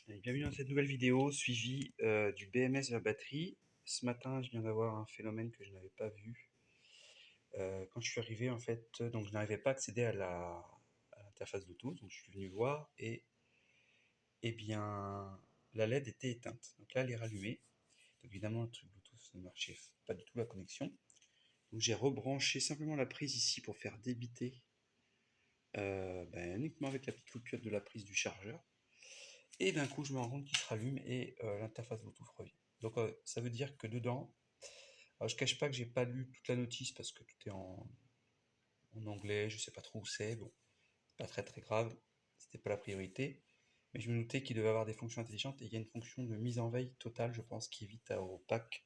Et bienvenue dans cette nouvelle vidéo suivie du BMS de la batterie. Ce matin, je viens d'avoir un phénomène que je n'avais pas vu. Quand je suis arrivé, en fait, donc je n'arrivais pas à accéder à l'interface Bluetooth, donc je suis venu voir et, eh bien, la LED était éteinte. Donc là, elle est rallumée. Donc évidemment, le truc Bluetooth ne marchait pas du tout la connexion. Donc j'ai rebranché simplement la prise ici pour faire débiter uniquement avec la petite coupure de la prise du chargeur. Et d'un coup, je me rends compte qu'il se rallume et l'interface Bluetooth revient. Donc ça veut dire que dedans, alors, je cache pas que j'ai pas lu toute la notice parce que tout est en anglais, je sais pas trop où c'est, bon, pas très très grave, c'était pas la priorité. Mais je me doutais qu'il devait avoir des fonctions intelligentes et il y a une fonction de mise en veille totale, je pense, qui évite au pack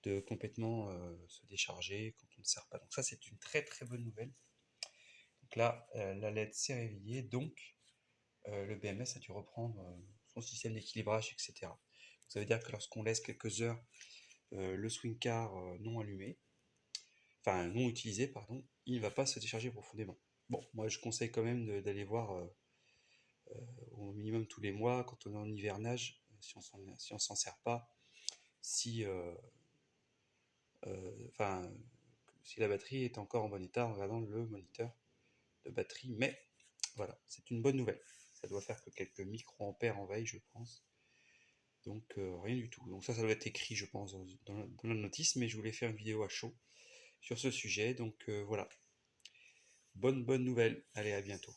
de complètement se décharger quand on ne sert pas. Donc ça, c'est une très très bonne nouvelle. Donc là, la LED s'est réveillée, donc le BMS a dû reprendre son système d'équilibrage, etc. Donc, ça veut dire que lorsqu'on laisse quelques heures le swing car non allumé, enfin non utilisé, pardon, il ne va pas se décharger profondément. Bon, moi je conseille quand même d'aller voir au minimum tous les mois, quand on est en hivernage, si on s'en sert pas, si, enfin, si la batterie est encore en bon état en regardant le moniteur de batterie. Mais voilà, c'est une bonne nouvelle. Ça doit faire que quelques micro-ampères en veille, je pense. Donc rien du tout. Donc ça doit être écrit, je pense, dans la notice, mais je voulais faire une vidéo à chaud sur ce sujet. Donc voilà, bonne nouvelle. Allez, à bientôt.